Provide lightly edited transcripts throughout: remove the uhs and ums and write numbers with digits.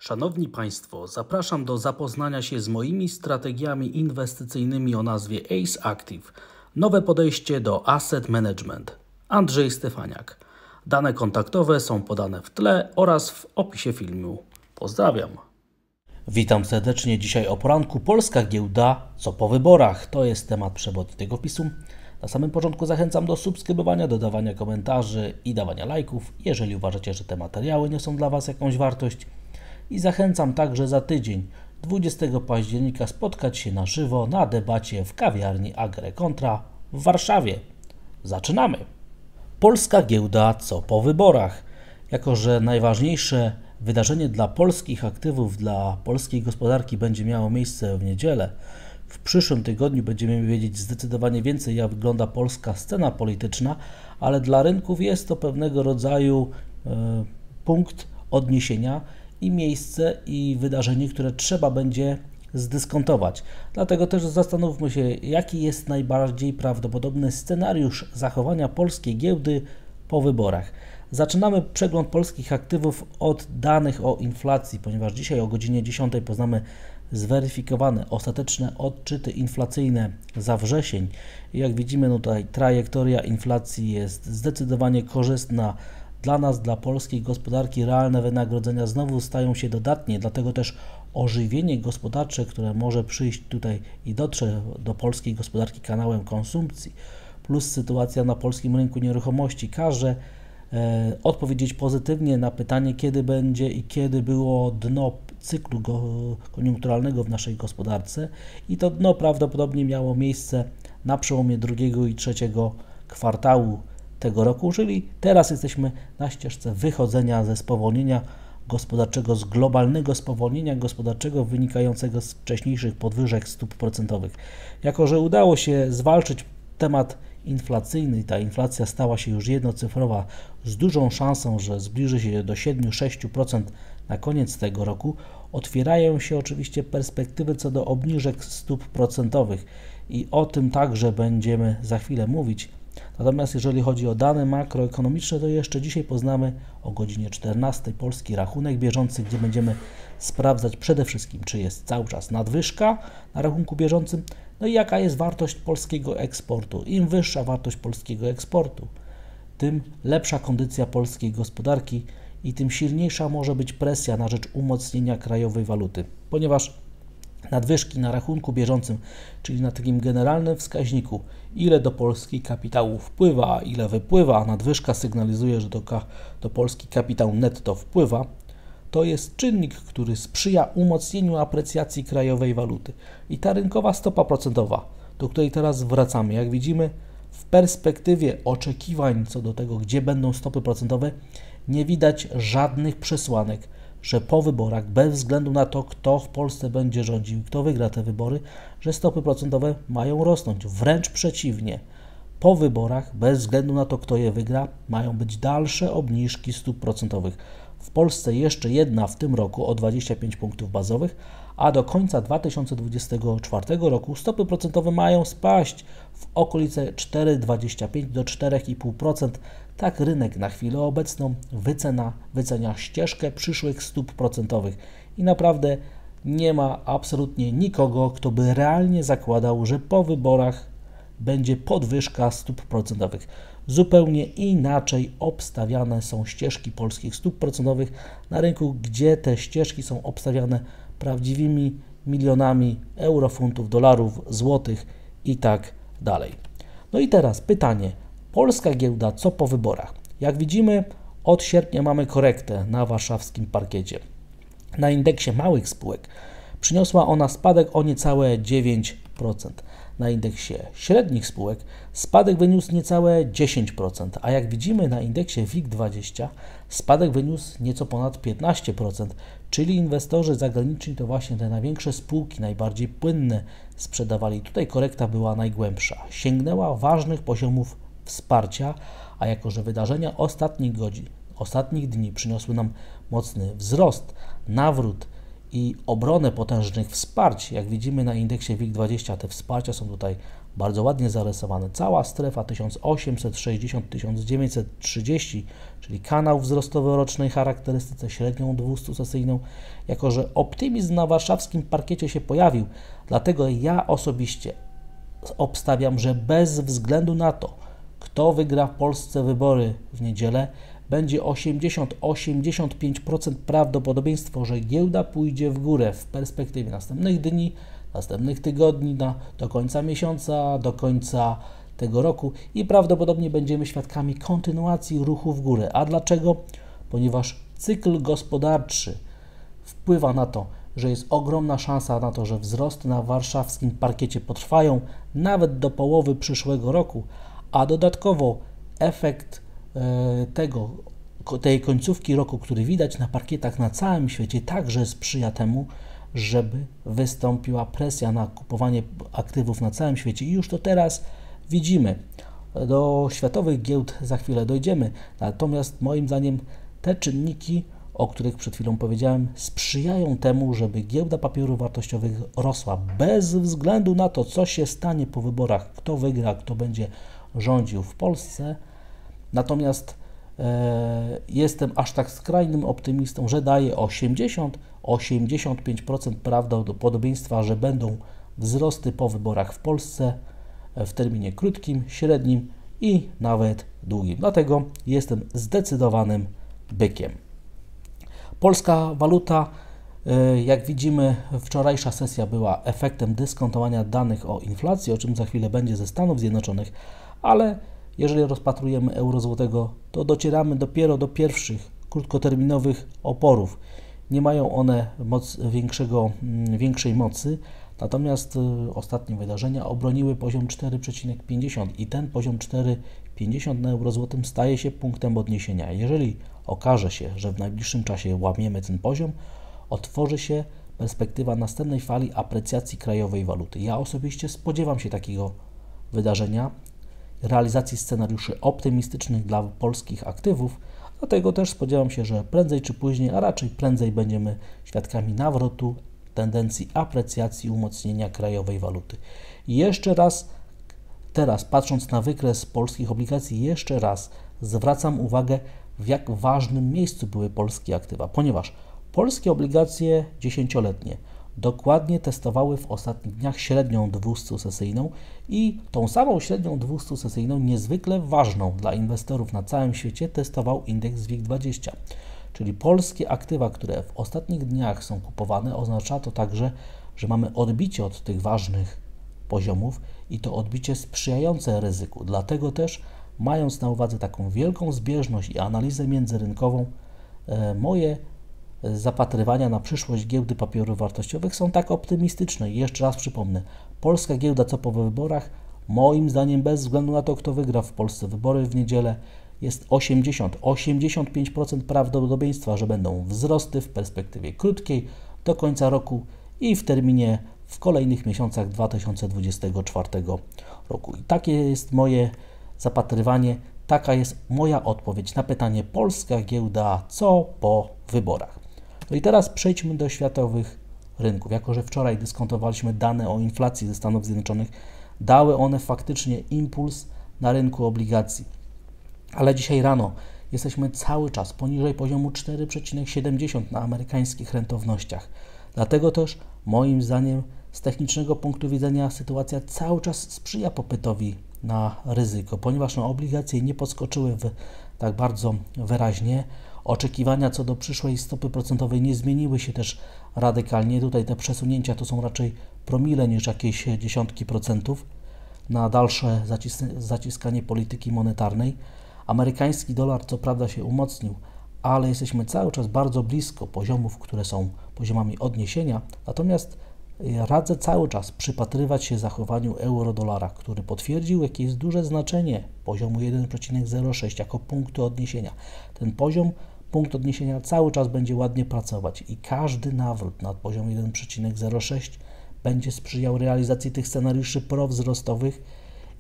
Szanowni Państwo, zapraszam do zapoznania się z moimi strategiami inwestycyjnymi o nazwie ACE Active. Nowe podejście do asset management. Andrzej Stefaniak. Dane kontaktowe są podane w tle oraz w opisie filmu. Pozdrawiam. Witam serdecznie. Dzisiaj o poranku. Polska giełda, co po wyborach. To jest temat przewodni tego wpisu. Na samym początku zachęcam do subskrybowania, dodawania komentarzy i dawania lajków, jeżeli uważacie, że te materiały nie są dla Was jakąś wartość. I zachęcam także za tydzień, 20 października, spotkać się na żywo na debacie w kawiarni Agre Contra w Warszawie. Zaczynamy! Polska giełda, co po wyborach. Jako że najważniejsze wydarzenie dla polskich aktywów, dla polskiej gospodarki będzie miało miejsce w niedzielę, w przyszłym tygodniu będziemy wiedzieć zdecydowanie więcej, jak wygląda polska scena polityczna, ale dla rynków jest to pewnego rodzaju punkt odniesienia i miejsce i wydarzenie, które trzeba będzie zdyskontować. Dlatego też zastanówmy się, jaki jest najbardziej prawdopodobny scenariusz zachowania polskiej giełdy po wyborach. Zaczynamy przegląd polskich aktywów od danych o inflacji, ponieważ dzisiaj o godzinie 10 poznamy zweryfikowane ostateczne odczyty inflacyjne za wrzesień. I jak widzimy, tutaj trajektoria inflacji jest zdecydowanie korzystna dla nas, dla polskiej gospodarki. Realne wynagrodzenia znowu stają się dodatnie, dlatego też ożywienie gospodarcze, które może przyjść tutaj i dotrze do polskiej gospodarki kanałem konsumpcji, plus sytuacja na polskim rynku nieruchomości każe odpowiedzieć pozytywnie na pytanie, kiedy będzie i kiedy było dno cyklu koniunkturalnego w naszej gospodarce, i to dno prawdopodobnie miało miejsce na przełomie drugiego i trzeciego kwartału tego roku, czyli teraz jesteśmy na ścieżce wychodzenia ze spowolnienia gospodarczego, z globalnego spowolnienia gospodarczego wynikającego z wcześniejszych podwyżek stóp procentowych. Jako że udało się zwalczyć temat inflacyjny i ta inflacja stała się już jednocyfrowa z dużą szansą, że zbliży się do 7-6% na koniec tego roku, otwierają się oczywiście perspektywy co do obniżek stóp procentowych i o tym także będziemy za chwilę mówić. Natomiast jeżeli chodzi o dane makroekonomiczne, to jeszcze dzisiaj poznamy o godzinie 14 polski rachunek bieżący, gdzie będziemy sprawdzać przede wszystkim, czy jest cały czas nadwyżka na rachunku bieżącym, no i jaka jest wartość polskiego eksportu. Im wyższa wartość polskiego eksportu, tym lepsza kondycja polskiej gospodarki i tym silniejsza może być presja na rzecz umocnienia krajowej waluty, ponieważ nadwyżki na rachunku bieżącym, czyli na takim generalnym wskaźniku, ile do Polski kapitału wpływa, a ile wypływa, a nadwyżka sygnalizuje, że do Polski kapitał netto wpływa, to jest czynnik, który sprzyja umocnieniu aprecjacji krajowej waluty. I ta rynkowa stopa procentowa, do której teraz wracamy, jak widzimy, w perspektywie oczekiwań co do tego, gdzie będą stopy procentowe, nie widać żadnych przesłanek, że po wyborach, bez względu na to, kto w Polsce będzie rządził, kto wygra te wybory, że stopy procentowe mają rosnąć. Wręcz przeciwnie. Po wyborach, bez względu na to, kto je wygra, mają być dalsze obniżki stóp procentowych. W Polsce jeszcze jedna w tym roku o 25 punktów bazowych, a do końca 2024 roku stopy procentowe mają spaść w okolice 4,25 do 4,5%. Tak rynek na chwilę obecną wycenia ścieżkę przyszłych stóp procentowych i naprawdę nie ma absolutnie nikogo, kto by realnie zakładał, że po wyborach będzie podwyżka stóp procentowych. Zupełnie inaczej obstawiane są ścieżki polskich stóp procentowych na rynku, gdzie te ścieżki są obstawiane prawdziwymi milionami euro, funtów, dolarów, złotych i tak dalej. No i teraz pytanie. Polska giełda, co po wyborach? Jak widzimy, od sierpnia mamy korektę na warszawskim parkiecie. Na indeksie małych spółek przyniosła ona spadek o niecałe 9%. Na indeksie średnich spółek spadek wyniósł niecałe 10%, a jak widzimy na indeksie WIG20 spadek wyniósł nieco ponad 15%, czyli inwestorzy zagraniczni to właśnie te największe spółki, najbardziej płynne sprzedawali. Tutaj korekta była najgłębsza. Sięgnęła ważnych poziomów wsparcia, a jako że wydarzenia ostatnich godzin, ostatnich dni przyniosły nam mocny wzrost, nawrót i obronę potężnych wsparć, jak widzimy na indeksie WIG20, te wsparcia są tutaj bardzo ładnie zarysowane. Cała strefa 1860-1930, czyli kanał wzrostowy o rocznej charakterystyce średnią 200-sesyjną, jako że optymizm na warszawskim parkiecie się pojawił, dlatego ja osobiście obstawiam, że bez względu na to, kto wygra w Polsce wybory w niedzielę, będzie 80-85% prawdopodobieństwo, że giełda pójdzie w górę w perspektywie następnych dni, następnych tygodni, do końca miesiąca, do końca tego roku i prawdopodobnie będziemy świadkami kontynuacji ruchu w górę. A dlaczego? Ponieważ cykl gospodarczy wpływa na to, że jest ogromna szansa na to, że wzrosty na warszawskim parkiecie potrwają nawet do połowy przyszłego roku, a dodatkowo efekt tej końcówki roku, który widać na parkietach na całym świecie, także sprzyja temu, żeby wystąpiła presja na kupowanie aktywów na całym świecie i już to teraz widzimy. Do światowych giełd za chwilę dojdziemy, natomiast moim zdaniem te czynniki, o których przed chwilą powiedziałem, sprzyjają temu, żeby giełda papierów wartościowych rosła bez względu na to, co się stanie po wyborach, kto wygra, kto będzie rządził w Polsce. Natomiast jestem aż tak skrajnym optymistą, że daję 80-85% prawdopodobieństwa, że będą wzrosty po wyborach w Polsce w terminie krótkim, średnim i nawet długim. Dlatego jestem zdecydowanym bykiem. Polska waluta, jak widzimy, wczorajsza sesja była efektem dyskontowania danych o inflacji, o czym za chwilę będzie ze Stanów Zjednoczonych, ale jeżeli rozpatrujemy euro złotego, to docieramy dopiero do pierwszych krótkoterminowych oporów. Nie mają one większej mocy, natomiast ostatnie wydarzenia obroniły poziom 4,50 i ten poziom 4,50 na euro złotym staje się punktem odniesienia. Jeżeli okaże się, że w najbliższym czasie łamiemy ten poziom, otworzy się perspektywa następnej fali aprecjacji krajowej waluty. Ja osobiście spodziewam się takiego wydarzenia, realizacji scenariuszy optymistycznych dla polskich aktywów, dlatego też spodziewam się, że prędzej czy później, a raczej prędzej będziemy świadkami nawrotu tendencji aprecjacji, umocnienia krajowej waluty. I jeszcze raz, teraz patrząc na wykres polskich obligacji, jeszcze raz zwracam uwagę, w jak ważnym miejscu były polskie aktywa, ponieważ polskie obligacje 10-letnie dokładnie testowały w ostatnich dniach średnią 200-sesyjną i tą samą średnią 200-sesyjną, niezwykle ważną dla inwestorów na całym świecie, testował indeks WIG20. Czyli polskie aktywa, które w ostatnich dniach są kupowane, oznacza to także, że mamy odbicie od tych ważnych poziomów i to odbicie sprzyjające ryzyku. Dlatego też, mając na uwadze taką wielką zbieżność i analizę międzyrynkową, moje zapatrywania na przyszłość giełdy papierów wartościowych są tak optymistyczne. I jeszcze raz przypomnę, polska giełda co po wyborach, moim zdaniem bez względu na to, kto wygra w Polsce wybory w niedzielę, jest 80-85% prawdopodobieństwa, że będą wzrosty w perspektywie krótkiej do końca roku i w terminie w kolejnych miesiącach 2024 roku. I takie jest moje zapatrywanie, taka jest moja odpowiedź na pytanie polska giełda co po wyborach. No i teraz przejdźmy do światowych rynków. Jako że wczoraj dyskontowaliśmy dane o inflacji ze Stanów Zjednoczonych, dały one faktycznie impuls na rynku obligacji. Ale dzisiaj rano jesteśmy cały czas poniżej poziomu 4,70 na amerykańskich rentownościach. Dlatego też moim zdaniem z technicznego punktu widzenia sytuacja cały czas sprzyja popytowi na ryzyko, ponieważ obligacje nie podskoczyły tak bardzo wyraźnie. Oczekiwania co do przyszłej stopy procentowej nie zmieniły się też radykalnie. Tutaj te przesunięcia to są raczej promile niż jakieś dziesiątki procentów na dalsze zaciskanie polityki monetarnej. Amerykański dolar co prawda się umocnił, ale jesteśmy cały czas bardzo blisko poziomów, które są poziomami odniesienia. Natomiast radzę cały czas przypatrywać się zachowaniu euro-dolara, który potwierdził jakieś duże znaczenie poziomu 1,06 jako punktu odniesienia. Ten punkt odniesienia cały czas będzie ładnie pracować i każdy nawrót nad poziom 1,06 będzie sprzyjał realizacji tych scenariuszy prowzrostowych.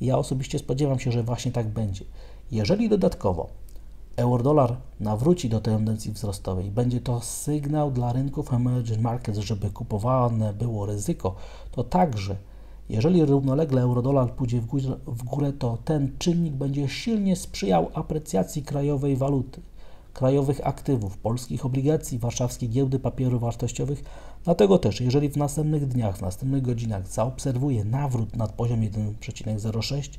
Ja osobiście spodziewam się, że właśnie tak będzie. Jeżeli dodatkowo euro-dolar nawróci do tendencji wzrostowej, będzie to sygnał dla rynków emerging markets, żeby kupowane było ryzyko, to także Jeżeli równolegle euro-dolar pójdzie w górę, to ten czynnik będzie silnie sprzyjał aprecjacji krajowej waluty, krajowych aktywów, polskich obligacji, warszawskiej giełdy papierów wartościowych. Dlatego też, jeżeli w następnych dniach, w następnych godzinach zaobserwuję nawrót nad poziom 1,06,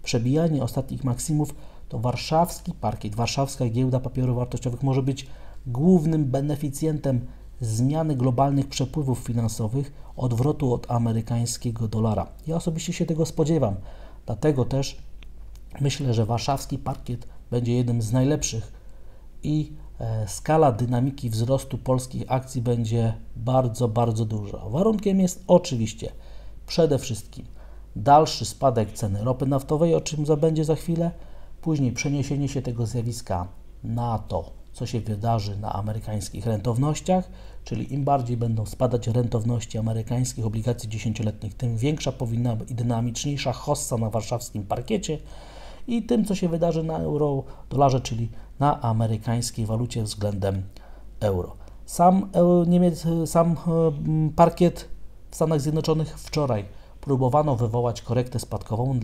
przebijanie ostatnich maksimów, to warszawski parkiet, warszawska giełda papierów wartościowych może być głównym beneficjentem zmiany globalnych przepływów finansowych, odwrotu od amerykańskiego dolara. Ja osobiście się tego spodziewam, dlatego też myślę, że warszawski parkiet będzie jednym z najlepszych i skala dynamiki wzrostu polskich akcji będzie bardzo, bardzo duża. Warunkiem jest oczywiście przede wszystkim dalszy spadek ceny ropy naftowej, o czym będzie za chwilę, później przeniesienie się tego zjawiska na to, co się wydarzy na amerykańskich rentownościach, czyli im bardziej będą spadać rentowności amerykańskich obligacji 10-letnich, tym większa powinna być i dynamiczniejsza hossa na warszawskim parkiecie i tym, co się wydarzy na euro-dolarze, czyli na amerykańskiej walucie względem euro. Sam parkiet w Stanach Zjednoczonych wczoraj próbowano wywołać korektę spadkową,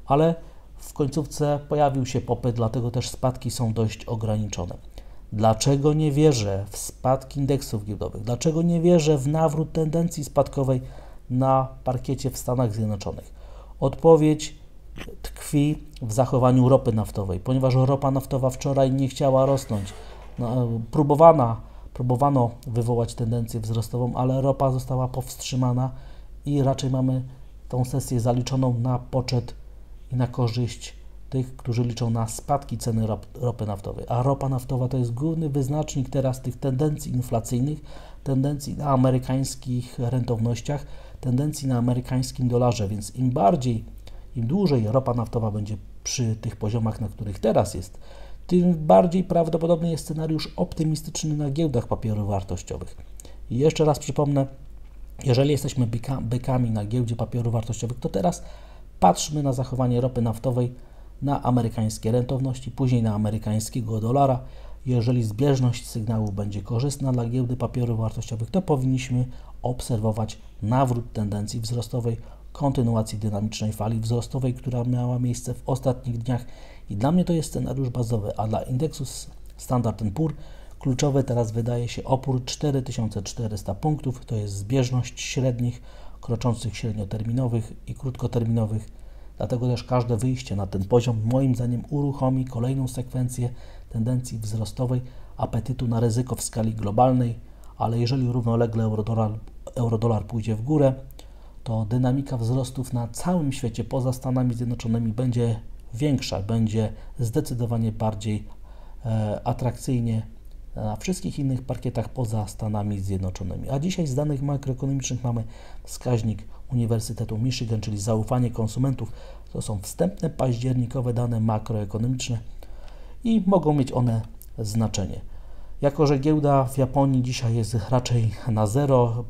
ale w końcówce pojawił się popyt, dlatego też spadki są dość ograniczone. Dlaczego nie wierzę w spadki indeksów giełdowych? Dlaczego nie wierzę w nawrót tendencji spadkowej na parkiecie w Stanach Zjednoczonych? Odpowiedź tkwi w zachowaniu ropy naftowej, ponieważ ropa naftowa wczoraj nie chciała rosnąć. Próbowano wywołać tendencję wzrostową, ale ropa została powstrzymana i raczej mamy tą sesję zaliczoną na poczet i na korzyść tych, którzy liczą na spadki ceny ropy naftowej. A ropa naftowa to jest główny wyznacznik teraz tych tendencji inflacyjnych, tendencji na amerykańskich rentownościach, tendencji na amerykańskim dolarze, więc im dłużej ropa naftowa będzie przy tych poziomach, na których teraz jest, tym bardziej prawdopodobny jest scenariusz optymistyczny na giełdach papierów wartościowych. I jeszcze raz przypomnę, jeżeli jesteśmy bykami na giełdzie papierów wartościowych, to teraz patrzmy na zachowanie ropy naftowej, na amerykańskie rentowności, później na amerykańskiego dolara. Jeżeli zbieżność sygnału będzie korzystna dla giełdy papierów wartościowych, to powinniśmy obserwować nawrót tendencji wzrostowej, kontynuacji dynamicznej fali wzrostowej, która miała miejsce w ostatnich dniach i dla mnie to jest scenariusz bazowy, a dla indeksu Standard & Poor kluczowy teraz wydaje się opór 4400 punktów, to jest zbieżność średnich, kroczących średnioterminowych i krótkoterminowych, dlatego też każde wyjście na ten poziom moim zdaniem uruchomi kolejną sekwencję tendencji wzrostowej, apetytu na ryzyko w skali globalnej, ale jeżeli równolegle euro-dolar pójdzie w górę, to dynamika wzrostów na całym świecie poza Stanami Zjednoczonymi będzie większa, będzie zdecydowanie bardziej atrakcyjnie na wszystkich innych parkietach poza Stanami Zjednoczonymi. A dzisiaj z danych makroekonomicznych mamy wskaźnik Uniwersytetu Michigan, czyli zaufanie konsumentów. To są wstępne październikowe dane makroekonomiczne i mogą mieć one znaczenie. Jako że giełda w Japonii dzisiaj jest raczej na zero,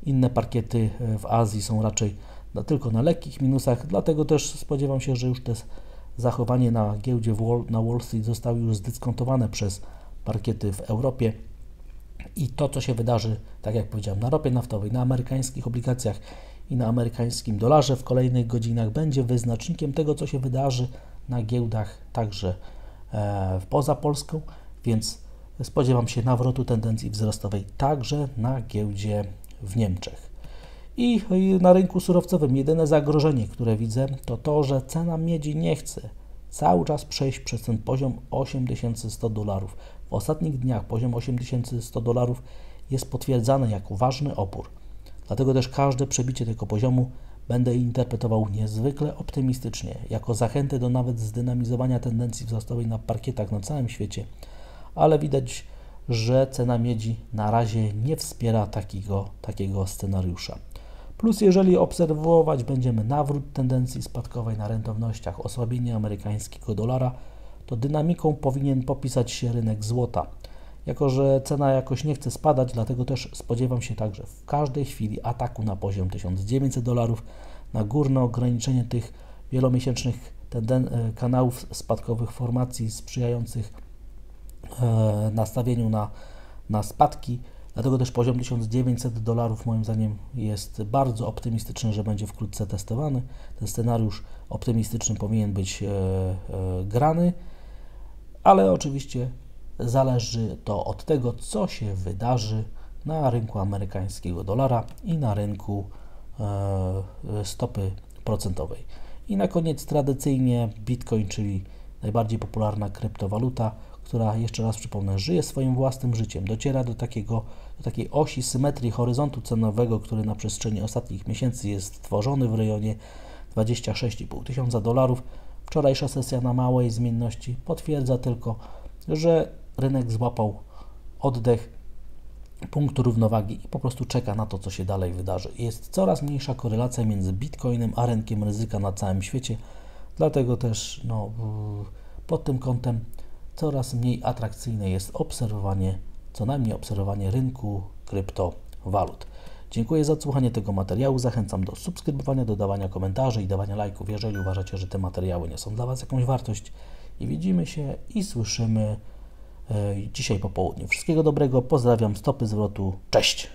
inne parkiety w Azji są raczej tylko na lekkich minusach, dlatego też spodziewam się, że już to zachowanie na giełdzie na Wall Street zostało już zdyskontowane przez parkiety w Europie i to, co się wydarzy, tak jak powiedziałem, na ropie naftowej, na amerykańskich obligacjach i na amerykańskim dolarze w kolejnych godzinach będzie wyznacznikiem tego, co się wydarzy na giełdach także poza Polską, więc spodziewam się nawrotu tendencji wzrostowej także na giełdzie w Niemczech. I na rynku surowcowym jedyne zagrożenie, które widzę, to to, że cena miedzi nie chce cały czas przejść przez ten poziom $8100. W ostatnich dniach poziom $8100 jest potwierdzany jako ważny opór. Dlatego też każde przebicie tego poziomu będę interpretował niezwykle optymistycznie, jako zachętę do nawet zdynamizowania tendencji wzrostowej na parkietach na całym świecie, ale widać, że cena miedzi na razie nie wspiera takiego scenariusza. Plus jeżeli obserwować będziemy nawrót tendencji spadkowej na rentownościach, osłabienie amerykańskiego dolara, to dynamiką powinien popisać się rynek złota. Jako że cena jakoś nie chce spadać, dlatego też spodziewam się także w każdej chwili ataku na poziom $1900, na górne ograniczenie tych wielomiesięcznych kanałów spadkowych formacji sprzyjających nastawieniu na spadki Dlatego też poziom $1900 moim zdaniem jest bardzo optymistyczny, że będzie wkrótce testowany. Ten scenariusz optymistyczny powinien być grany, ale oczywiście zależy to od tego, co się wydarzy na rynku amerykańskiego dolara i na rynku stopy procentowej. I na koniec tradycyjnie Bitcoin, czyli najbardziej popularna kryptowaluta, która, jeszcze raz przypomnę, żyje swoim własnym życiem, dociera do takiej osi symetrii horyzontu cenowego, który na przestrzeni ostatnich miesięcy jest tworzony w rejonie $26,500. Wczorajsza sesja na małej zmienności potwierdza tylko, że rynek złapał oddech, punkt równowagi i po prostu czeka na to, co się dalej wydarzy. Jest coraz mniejsza korelacja między Bitcoinem a rynkiem ryzyka na całym świecie, dlatego też pod tym kątem coraz mniej atrakcyjne jest co najmniej obserwowanie rynku kryptowalut. Dziękuję za odsłuchanie tego materiału. Zachęcam do subskrybowania, dodawania komentarzy i dawania lajków, jeżeli uważacie, że te materiały niosą dla Was jakąś wartość. I widzimy się i słyszymy dzisiaj po południu. Wszystkiego dobrego, pozdrawiam, stopy zwrotu, cześć!